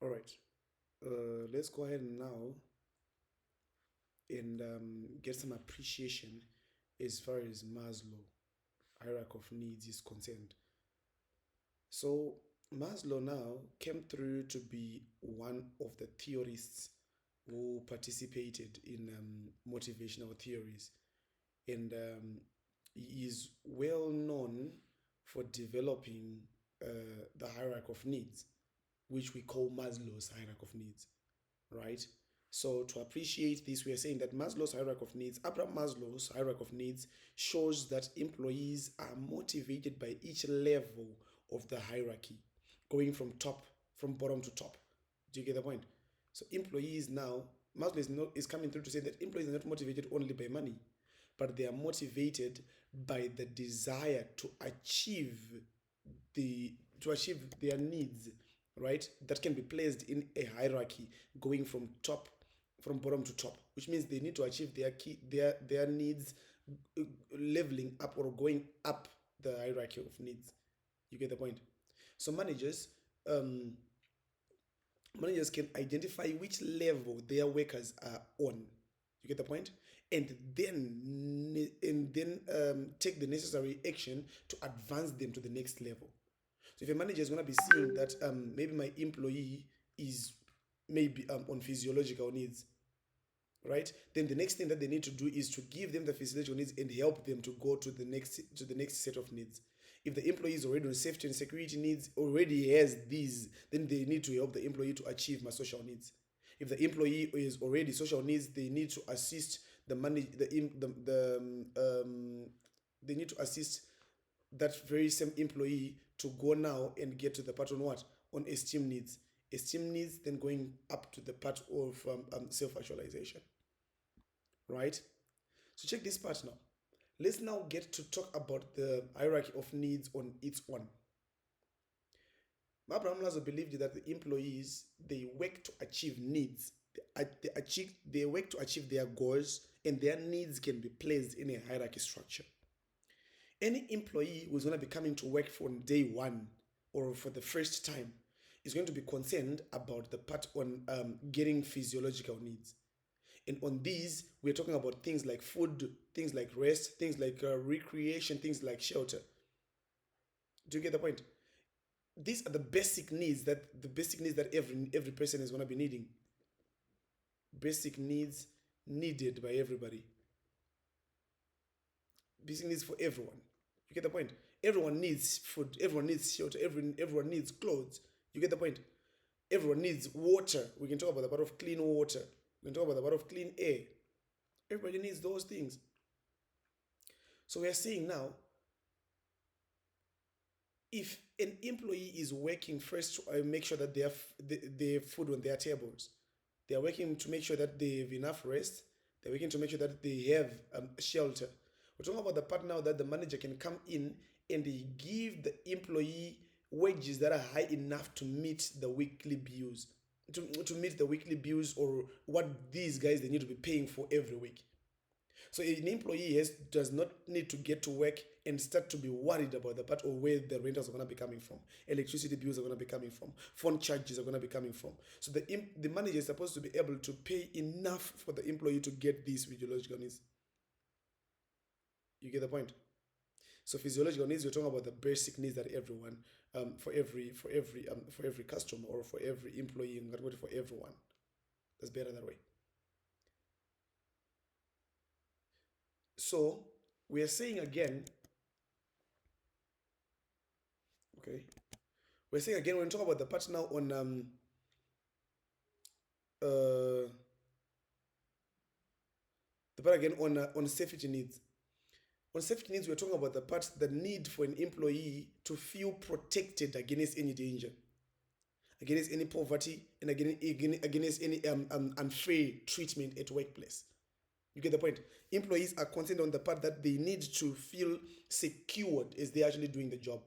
All right. Let's go ahead now and get some appreciation as far as Maslow hierarchy of needs is concerned. So Maslow now came through to be one of the theorists who participated in motivational theories, and he is well known for developing the hierarchy of needs, which we call Maslow's hierarchy of needs, right? So to appreciate this, we are saying that Maslow's hierarchy of needs, Abraham Maslow's hierarchy of needs, shows that employees are motivated by each level of the hierarchy, going from bottom to top. Do you get the point? So employees now, Maslow is coming through to say that employees are not motivated only by money, but they are motivated by the desire to achieve their needs, right? That can be placed in a hierarchy going from bottom to top, which means they need to achieve their needs, leveling up or going up the hierarchy of needs. You get the point? So um, managers can identify which level their workers are on. You get the point? And then take the necessary action to advance them to the next level. So if a manager is going to be seeing that maybe my employee is maybe on physiological needs, right? Then the next thing that they need to do is to give them the physiological needs and help them to go to the next set of needs. If the employee is already on safety and security needs, already has these, then they need to help the employee to achieve my social needs. If the employee is already social needs, they need to assist the money they need to assist that very same employee to go now and get to the part on what? On esteem needs. Esteem needs, then going up to the part of self-actualization, right? So check this part now. Let's now get to talk about the hierarchy of needs on its own. Abraham Maslow believed that the employees, they work to achieve needs. They work to achieve their goals, and their needs can be placed in a hierarchy structure. Any employee who's going to be coming to work from day one or for the first time is going to be concerned about the part on getting physiological needs. And on these, we're talking about things like food, things like rest, things like recreation, things like shelter. Do you get the point? These are the basic needs that every person is going to be needing. Basic needs needed by everybody. Basic needs for everyone. You get the point? Everyone needs food. Everyone needs shelter. Everyone needs clothes. You get the point? Everyone needs water. We can talk about the part of clean water. We can talk about the part of clean air. Everybody needs those things. So we are saying now, if an employee is working first to make sure that they have food on their tables, they are working to make sure that they have enough rest, they're working to make sure that they have shelter. We're talking about the part now that the manager can come in and they give the employee wages that are high enough to meet the weekly bills, to meet the weekly bills or what these guys they need to be paying for every week. So an employee does not need to get to work and start to be worried about the part of where the rentals are going to be coming from, electricity bills are going to be coming from, phone charges are going to be coming from. So the manager is supposed to be able to pay enough for the employee to get these physiological needs. You get the point? So physiological needs, we're talking about the basic needs that everyone, for every customer or for every employee, for everyone. That's better that way. So we are saying again, okay, we're saying again when we talk about the part now on uh the part again on safety needs. On safety needs, we're talking about the need for an employee to feel protected against any danger, against any poverty, and against any unfair treatment at workplace. You get the point? Employees are concerned on the part that they need to feel secured as they're actually doing the job.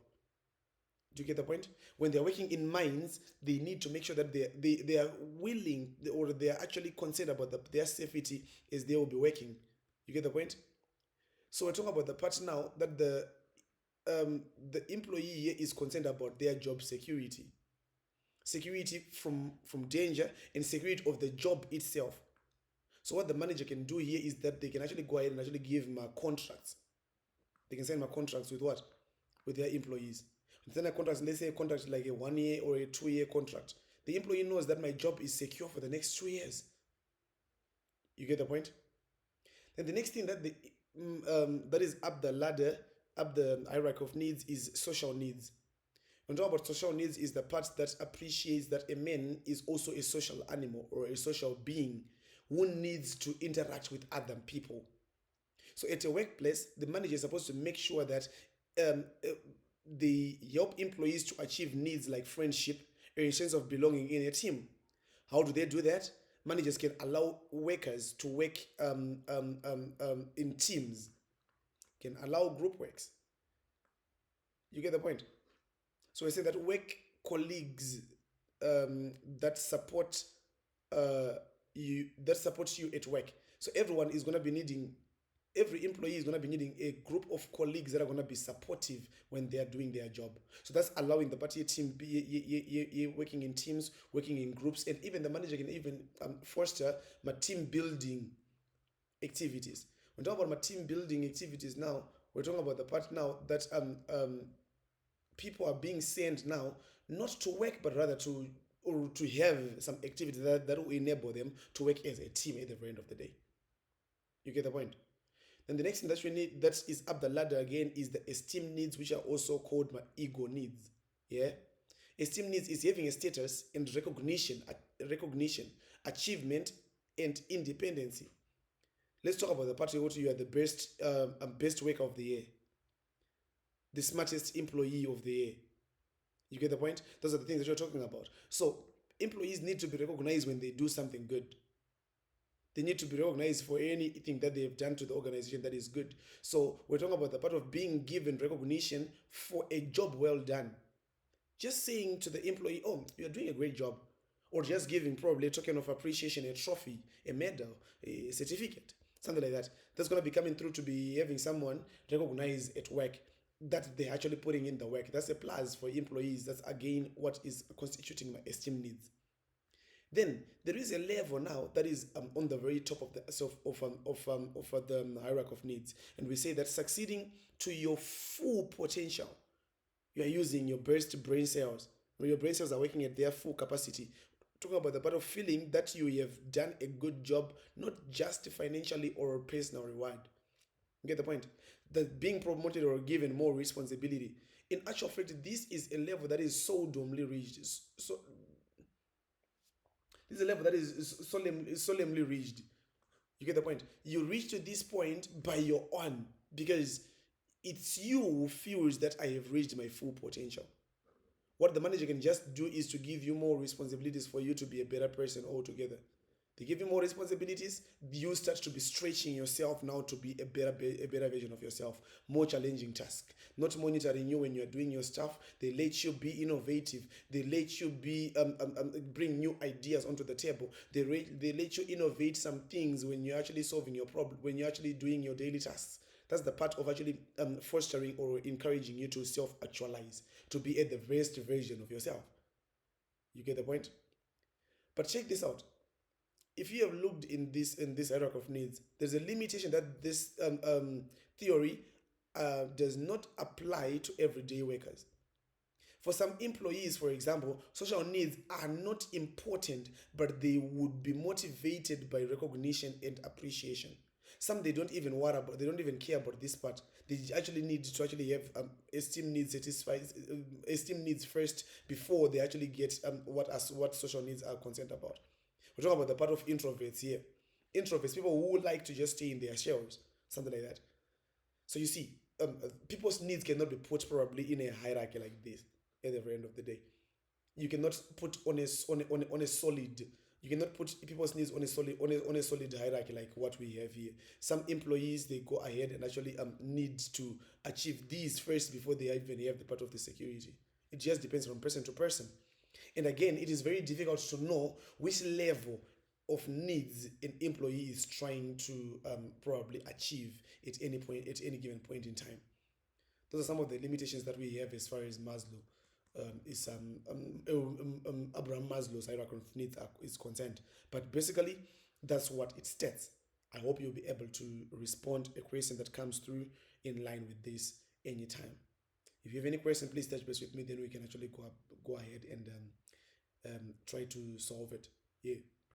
Do you get the point? When they're working in mines, they need to make sure that they are willing or they are actually concerned about their safety as they will be working. You get the point? So we're talking about the part now that the employee is concerned about their job security. security from danger, and security of the job itself. So what the manager can do here is that they can actually go ahead and actually give them contracts. They can sign contracts with what? With their employees. Then a contract, let's say a contract like a 1 year or a 2 year contract. The employee knows that my job is secure for the next 2 years. You get the point? Then the next thing that is up the ladder, up the hierarchy of needs, is social needs. When we talk about social needs, is the part that appreciates that a man is also a social animal or a social being who needs to interact with other people. So at a workplace, the manager is supposed to make sure that um, uh, they help employees to achieve needs like friendship and a sense of belonging in a team. How do they do that? Managers can allow workers to work in teams, can allow group works. You get the point? So I say that work colleagues that support that supports you at work. So everyone is going to be needing, every employee is going to be needing a group of colleagues that are going to be supportive when they are doing their job. So that's allowing the party team be working in teams, working in groups, and even the manager can even foster my team building activities. When we talk about my team building activities now, we're talking about the part now that people are being sent now not to work but rather to, or to have some activity that will enable them to work as a team at the very end of the day. You get the point? Then the next thing that you need that is up the ladder again is the esteem needs, which are also called my ego needs. Yeah. Esteem needs is having a status and recognition, achievement, and independency. Let's talk about the part where you are the best worker of the year, the smartest employee of the year. You get the point? Those are the things that you're talking about. So employees need to be recognized when they do something good. They need to be recognized for anything that they've done to the organization that is good. So we're talking about the part of being given recognition for a job well done. Just saying to the employee, oh, you're doing a great job. Or just giving probably a token of appreciation, a trophy, a medal, a certificate, something like that. That's going to be coming through to be having someone recognized at work that they're actually putting in the work. That's a plus for employees. That's again what is constituting my esteem needs. Then there is a level now that is on the very top of the hierarchy of needs, and we say that succeeding to your full potential, you are using your best brain cells. When your brain cells are working at their full capacity, talking about the part of feeling that you have done a good job, not just financially or a personal reward. You get the point? That being promoted or given more responsibility. In actual fact, this is a level that is solemnly reached. So this is a level that is solemnly reached. You get the point? You reach to this point by your own, because it's you who feels that I have reached my full potential. What the manager can just do is to give you more responsibilities for you to be a better person altogether. They give you more responsibilities, you start to be stretching yourself now to be a better version of yourself. More challenging task. Not monitoring you when you're doing your stuff. They let you be innovative. They let you be bring new ideas onto the table. They let you innovate some things when you're actually solving your problem, when you're actually doing your daily tasks. That's the part of actually fostering or encouraging you to self-actualize, to be at the best version of yourself. You get the point? But check this out. If you have looked in this hierarchy of needs, there's a limitation that this theory does not apply to everyday workers. For some employees, for example, social needs are not important, but they would be motivated by recognition and appreciation. Some they don't even worry about, they don't even care about this part. They actually need to actually have esteem needs satisfied, esteem needs first before they actually get what social needs are concerned about. We're talking about the part of introverts here. Introverts, people who like to just stay in their shells, something like that. So you see, people's needs cannot be put probably in a hierarchy like this at the very end of the day. You cannot put on a solid. You cannot put people's needs on a solid hierarchy like what we have here. Some employees, they go ahead and actually need to achieve these first before they even have the part of the security. It just depends from person to person. And again, it is very difficult to know which level of needs an employee is trying to probably achieve at any point, at any given point in time. Those are some of the limitations that we have as far as Maslow is Maslow's hierarchy of needs is concerned. But basically, that's what it states. I hope you'll be able to respond a question that comes through in line with this anytime. If you have any question, please touch base with me. Then we can actually go ahead and try to solve it. Yeah.